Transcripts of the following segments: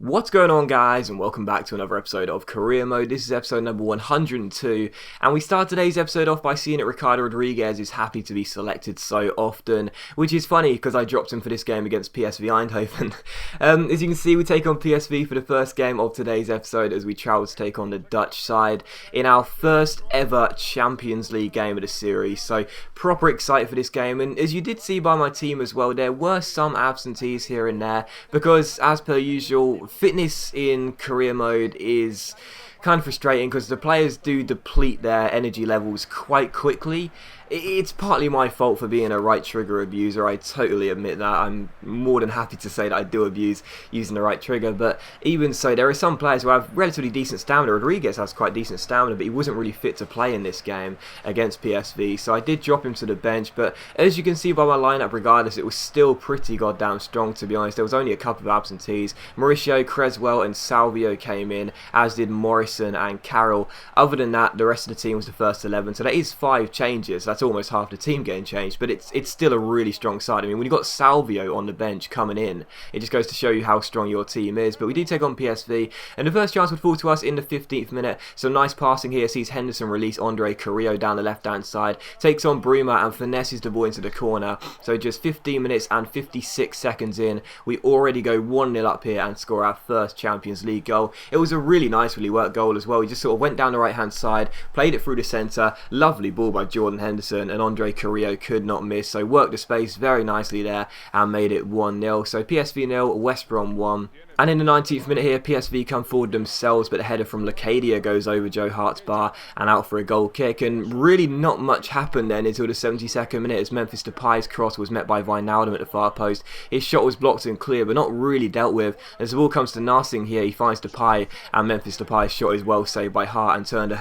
What's going on, guys, and welcome back to another episode of Career Mode. This is episode number 102, and we start today's episode off by seeing that Ricardo Rodriguez is happy to be selected so often, which is funny because I dropped him for this game against PSV Eindhoven. As you can see, we take on PSV for the first game of today's episode as we travel to take on the Dutch side in our first ever Champions League game of the series, so proper excited for this game. And as you did see by my team as well, there were some absentees here and there because, as per usual, fitness in career mode is kind of frustrating because the players do deplete their energy levels quite quickly. It's partly my fault for being a right trigger abuser, I totally admit that. I'm more than happy to say that I do abuse using the right trigger, but even so, there are some players who have relatively decent stamina. Rodriguez has quite decent stamina, but he wasn't really fit to play in this game against PSV, so I did drop him to the bench. But as you can see by my lineup, regardless, it was still pretty goddamn strong, to be honest. There was only a couple of absentees. Mauricio, Creswell and Salvio came in, as did Morrison and Carroll. Other than that, the rest of the team was the first 11, so that is 5 changes. That's almost half the team getting changed, but it's still a really strong side. I mean, when you've got Salvio on the bench coming in, it just goes to show you how strong your team is. But we do take on PSV, and the first chance would fall to us in the 15th minute. So nice passing here, sees Henderson release Andre Carrillo down the left-hand side, takes on Bruma and finesses the ball into the corner. So just 15 minutes and 56 seconds in, we already go 1-0 up here and score our first Champions League goal. It was a really nicely worked goal as well. He just sort of went down the right-hand side, played it through the centre, lovely ball by Jordan Henderson, and Andre Carrillo could not miss, so worked the space very nicely there and made it 1-0. So PSV 0, West Brom 1. And in the 19th minute here, PSV come forward themselves, but the header from Lacadia goes over Joe Hart's bar and out for a goal kick. And really not much happened then until the 72nd minute as Memphis Depay's cross was met by Wijnaldum at the far post. His shot was blocked and clear, but not really dealt with. As the ball comes to Narsing here, he finds Depay, and Memphis Depay's shot is well saved by Hart and turned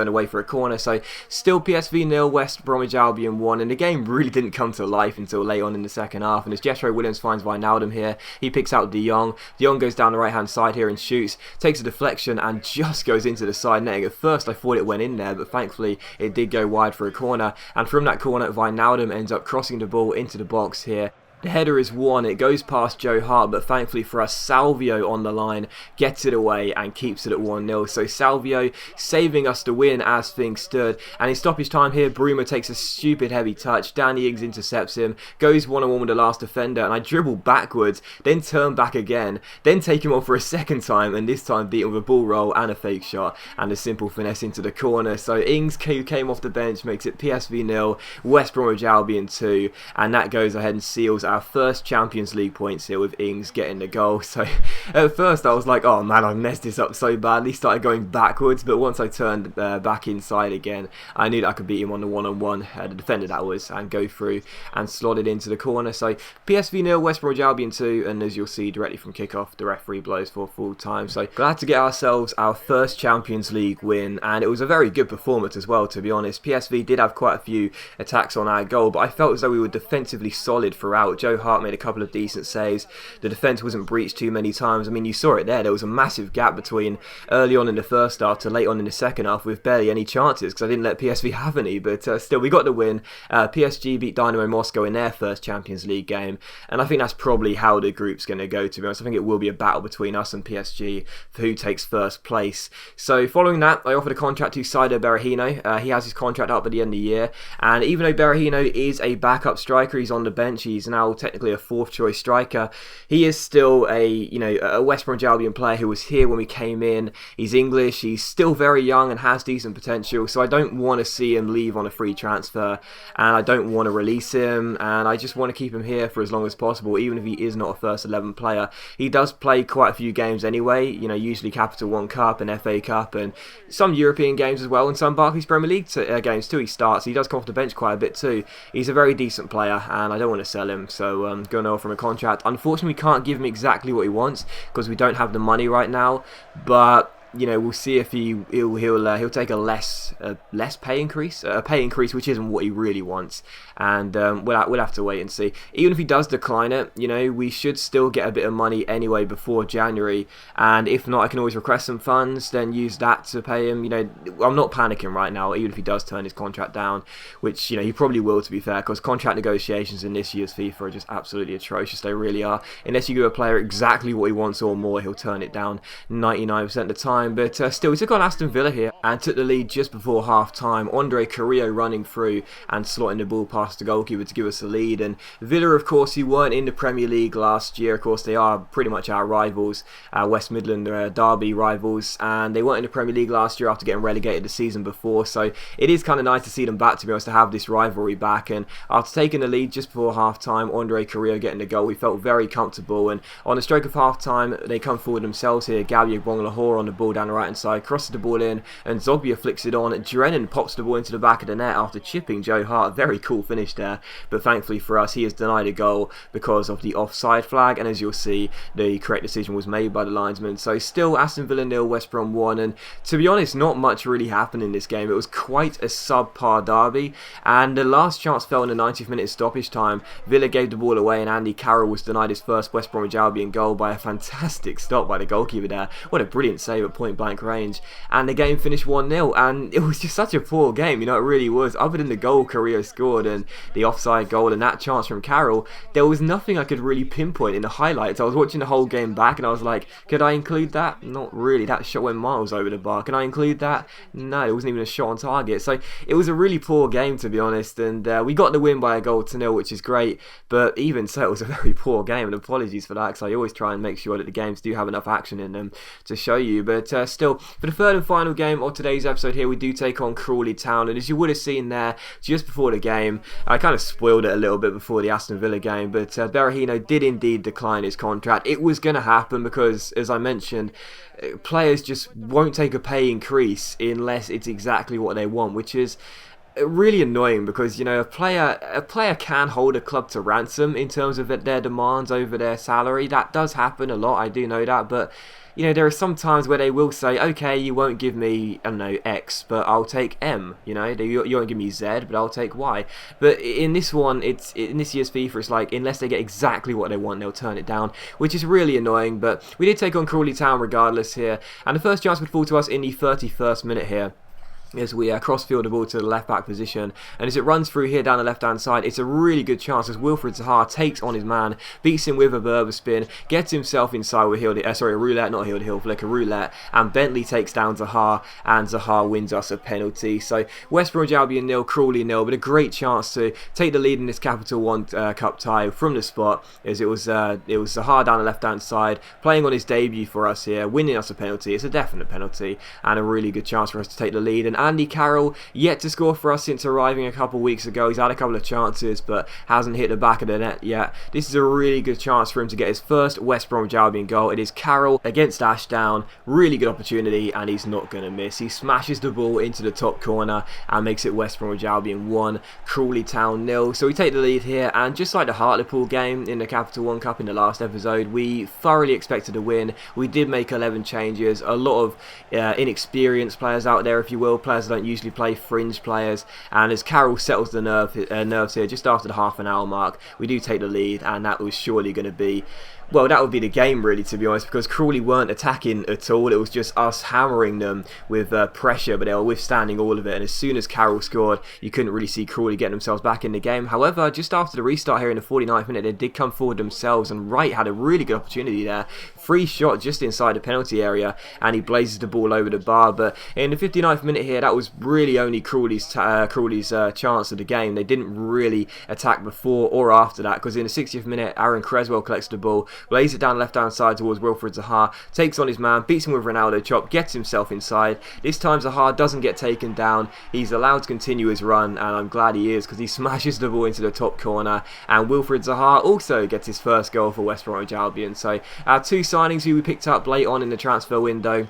away for a corner. So still PSV 0, West Bromwich Albion 1, and the game really didn't come to life until late on in the second half. And as Jethro Williams finds Wijnaldum here, he picks out De Jong. De Jong goes down the right hand side here and shoots, takes a deflection and just goes into the side netting. At first I thought it went in there, but thankfully it did go wide for a corner, and from that corner Wijnaldum ends up crossing the ball into the box here. The header is won, it goes past Joe Hart, but thankfully for us, Salvio on the line gets it away and keeps it at 1-0. So Salvio saving us the win as things stood. And in stoppage time here, Bruma takes a stupid heavy touch. Danny Ings intercepts him, goes one-on-one with the last defender, and I dribble backwards, then turn back again, then take him on for a second time, and this time beat him with a ball roll and a fake shot and a simple finesse into the corner. So Ings, who came off the bench, makes it PSV 0, West Bromwich Albion 2, and that goes ahead and seals our first Champions League points here with Ings getting the goal. So at first I was like, oh man, I messed this up so badly, started going backwards, but once I turned back inside again, I knew that I could beat him on the one-on-one, the defender that was, and go through and slot it into the corner. So PSV 0, West Bromwich Albion 2, and as you'll see directly from kickoff, the referee blows for full time. So glad to get ourselves our first Champions League win, and it was a very good performance as well, to be honest. PSV did have quite a few attacks on our goal, but I felt as though we were defensively solid throughout. Joe Hart made a couple of decent saves. The defence wasn't breached too many times. I mean, you saw it there. There was a massive gap between early on in the first half to late on in the second half with barely any chances because I didn't let PSV have any. But still, we got the win. PSG beat Dynamo Moscow in their first Champions League game. And I think that's probably how the group's going to go, to be honest. I think it will be a battle between us and PSG for who takes first place. So following that, I offered a contract to Saido Berahino. He has his contract up at the end of the year. And even though Berahino is a backup striker, he's on the bench. He's now technically a fourth choice striker. He is still a West Bromwich Albion player who was here when we came in. He's English, he's still very young and has decent potential, so I don't want to see him leave on a free transfer, and I don't want to release him, and I just want to keep him here for as long as possible, even if he is not a first 11 player. He does play quite a few games anyway, usually Capital One Cup and FA Cup and some European games as well, and some Barclays Premier League games too. He starts, he does come off the bench quite a bit too. He's a very decent player and I don't want to sell him, so going to offer him a contract. Unfortunately, we can't give him exactly what he wants because we don't have the money right now, but we'll see if he'll take a less pay increase, which isn't what he really wants, and we'll have to wait and see. Even if he does decline it, we should still get a bit of money anyway before January, and if not, I can always request some funds, then use that to pay him. I'm not panicking right now, even if he does turn his contract down, which he probably will, to be fair, because contract negotiations in this year's FIFA are just absolutely atrocious. They really are. Unless you give a player exactly what he wants or more, he'll turn it down 99% of the time. But still, he took on Aston Villa here and took the lead just before half-time. Andre Carrillo running through and slotting the ball past the goalkeeper to give us the lead. And Villa, of course, who weren't in the Premier League last year, of course, they are pretty much our rivals, West Midland derby rivals, and they weren't in the Premier League last year after getting relegated the season before. So it is kind of nice to see them back, to be honest, to have this rivalry back. And after taking the lead just before half-time, Andre Carrillo getting the goal, we felt very comfortable. And on the stroke of half-time, they come forward themselves here. Gabby Bonglahor on the ball down the right-hand side, crosses the ball in, and Zogbia flicks it on. Drennan pops the ball into the back of the net after chipping Joe Hart. Very cool finish there, but thankfully for us, he has denied a goal because of the offside flag, and as you'll see, the correct decision was made by the linesman. So still Aston Villa 0, West Brom 1, and to be honest, not much really happened in this game. It was quite a subpar derby, and the last chance fell in the 90th minute stoppage time. Villa gave the ball away, and Andy Carroll was denied his first West Bromwich Albion goal by a fantastic stop by the goalkeeper there. What a brilliant save at point blank range, and the game finished 1-0, and it was just such a poor game, it really was. Other than the goal Carrillo scored and the offside goal and that chance from Carroll, there was nothing I could really pinpoint in the highlights. I was watching the whole game back and I was like, could I include that? Not really. That shot went miles over the bar. Can I include that? No, it wasn't even a shot on target. So it was a really poor game, to be honest, and we got the win by a goal to 0, which is great, but even so, it was a very poor game, and apologies for that, because I always try and make sure that the games do have enough action in them to show you. But still, for the third and final game of today's episode here, we do take on Crawley Town, and as you would have seen there, just before the game, I kind of spoiled it a little bit before the Aston Villa game, but Berahino did indeed decline his contract. It was going to happen because, as I mentioned, players just won't take a pay increase unless it's exactly what they want, which is really annoying because a player can hold a club to ransom in terms of their demands over their salary. That does happen a lot, I do know that, but there are some times where they will say, okay, you won't give me, I don't know, X, but I'll take M. You won't give me Z, but I'll take Y. But in this one, in this year's FIFA, it's like, unless they get exactly what they want, they'll turn it down, which is really annoying. But we did take on Crawley Town regardless here, and the first chance would fall to us in the 31st minute here, as we cross-field the ball to the left-back position, and as it runs through here down the left-hand side, it's a really good chance as Wilfried Zaha takes on his man, beats him with a Berber spin, gets himself inside with a roulette, and Bentley takes down Zaha, and Zaha wins us a penalty. So West Bromwich Albion 0, Crawley 0, but a great chance to take the lead in this Capital One Cup tie from the spot, as it was Zaha down the left-hand side, playing on his debut for us here, winning us a penalty. It's a definite penalty, and a really good chance for us to take the lead. And Andy Carroll yet to score for us since arriving a couple of weeks ago. He's had a couple of chances but hasn't hit the back of the net yet. This is a really good chance for him to get his first West Bromwich Albion goal. It is Carroll against Ashdown. Really good opportunity, and he's not going to miss. He smashes the ball into the top corner and makes it West Bromwich Albion 1, Crawley Town 0. So we take the lead here, and just like the Hartlepool game in the Capital One Cup in the last episode, we thoroughly expected to win. We did make 11 changes. A lot of inexperienced players out there, if you will, players that don't usually play, fringe players, and as Carroll settles the nerves here just after the half an hour mark, we do take the lead, and that was surely going to be, well, that would be the game really, to be honest, because Crawley weren't attacking at all. It was just us hammering them with pressure, but they were withstanding all of it, and as soon as Carroll scored, you couldn't really see Crawley getting themselves back in the game. However, just after the restart here in the 49th minute, they did come forward themselves, and Wright had a really good opportunity there. Free shot just inside the penalty area, and he blazes the ball over the bar, but in the 59th minute here, that was really only Crawley's chance of the game. They didn't really attack before or after that, because in the 60th minute, Aaron Creswell collects the ball, lays it down left-hand side towards Wilfried Zaha, takes on his man, beats him with Ronaldo chop, gets himself inside. This time Zaha doesn't get taken down. He's allowed to continue his run, and I'm glad he is, because he smashes the ball into the top corner, and Wilfried Zaha also gets his first goal for West Bromwich Albion. So our two signings who we picked up late on in the transfer window,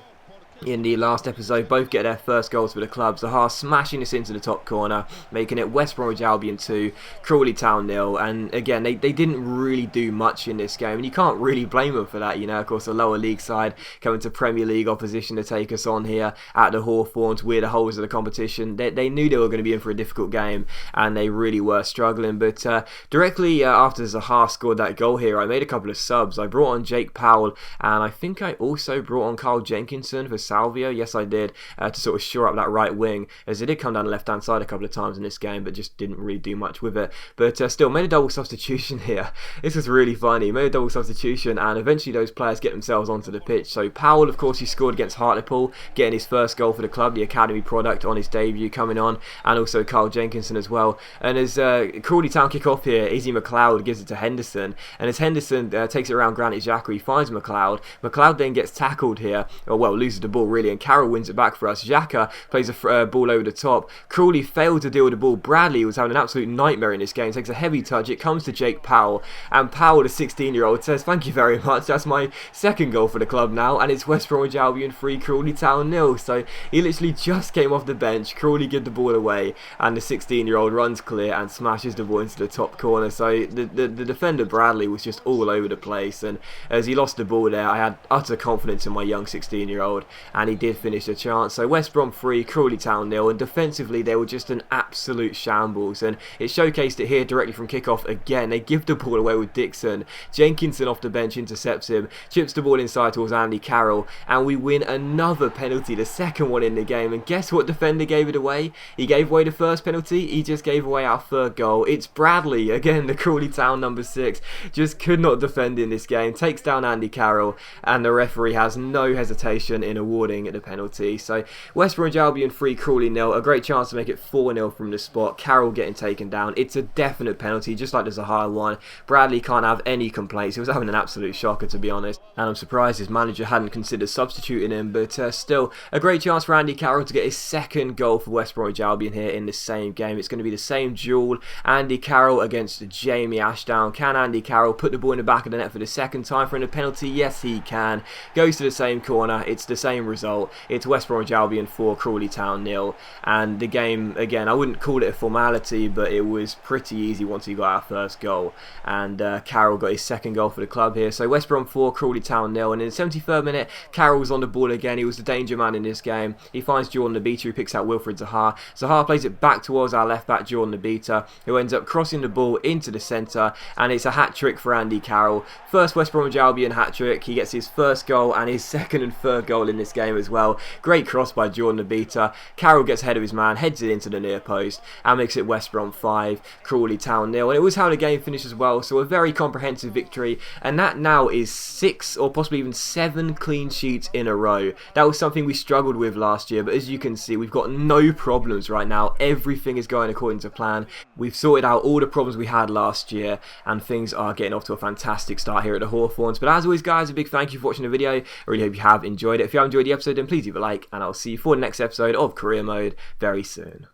in the last episode, both get their first goals for the club. Zaha smashing this into the top corner, making it West Bromwich Albion 2, Crawley Town 0. And again, they didn't really do much in this game, and you can't really blame them for that. You know, of course, a lower league side coming to Premier League opposition to take us on here at the Hawthorns. We're the holders of the competition. They knew they were going to be in for a difficult game, and they really were struggling. But directly after Zaha scored that goal here, I made a couple of subs. I brought on Jake Powell, and I think I also brought on Carl Jenkinson for Salvio. Yes, I did, to sort of shore up that right wing, as they did come down the left hand side a couple of times in this game, but just didn't really do much with it. But still, made a double substitution here. This is really funny. Made a double substitution, and eventually those players get themselves onto the pitch. So Powell, of course, he scored against Hartlepool, getting his first goal for the club, the academy product on his debut coming on, and also Carl Jenkinson as well. And as Crawley Town kick off here, Izzy McLeod gives it to Henderson, and as Henderson takes it around Granit Xhaka, he finds McLeod. McLeod then gets tackled here, or well, loses the ball really, and Carroll wins it back for us. Xhaka plays a ball over the top. Crawley failed to deal with the ball. Bradley was having an absolute nightmare in this game. Takes a heavy touch. It comes to Jake Powell, and Powell, the 16-year-old, says, "Thank you very much. That's my second goal for the club now, and it's West Bromwich Albion 3, Crawley Town 0. So he literally just came off the bench. Crawley give the ball away, and the 16-year-old runs clear and smashes the ball into the top corner. So the defender Bradley was just all over the place, and as he lost the ball there, I had utter confidence in my young 16-year-old, and he did finish the chance. So West Brom 3, Crawley Town 0, and defensively they were just an absolute shambles, and it showcased it here directly from kickoff. Again, they give the ball away with Dixon. Jenkinson off the bench intercepts him, chips the ball inside towards Andy Carroll, and we win another penalty, the second one in the game. And guess what defender gave it away? He gave away the first penalty. He just gave away our third goal. It's Bradley, again, the Crawley Town number 6, just could not defend in this game, takes down Andy Carroll, and the referee has no hesitation in awarding the penalty. So West Bromwich Albion 3, Crawley 0, a great chance to make it 4-0 from the spot. Carroll getting taken down. It's a definite penalty, just like the Zaha one. Bradley can't have any complaints. He was having an absolute shocker, to be honest, and I'm surprised his manager hadn't considered substituting him. But still, a great chance for Andy Carroll to get his second goal for West Bromwich Albion here in the same game. It's going to be the same duel. Andy Carroll against Jamie Ashdown. Can Andy Carroll put the ball in the back of the net for the second time for a penalty? Yes, he can. Goes to the same corner. It's the same result. It's West Bromwich Albion 4, Crawley Town 0. And the game, again, I wouldn't call it a formality, but it was pretty easy once he got our first goal. And Carroll got his second goal for the club here. So West Brom 4, Crawley Town 0. And in the 73rd minute, Carroll was on the ball again. He was the danger man in this game. He finds Jordan Nabita, who picks out Wilfred Zaha. Zaha plays it back towards our left back, Jordan Nabita, who ends up crossing the ball into the centre. And it's a hat-trick for Andy Carroll. First West Bromwich Albion hat-trick. He gets his first goal and his second and third goal in this game as well. Great cross by Jordan Nabita. Carroll gets ahead of his man, heads it into the near post, and makes it West Brom 5, Crawley Town 0. And it was how the game finished as well, so a very comprehensive victory, and that now is 6 or possibly even 7 clean sheets in a row. That was something we struggled with last year, but as you can see, we've got no problems right now. Everything is going according to plan. We've sorted out all the problems we had last year, and things are getting off to a fantastic start here at the Hawthorns. But as always, guys, a big thank you for watching the video. I really hope you have enjoyed it. If you have enjoyed the episode, then please leave a like, and I'll see you for the next episode of Career Mode very soon.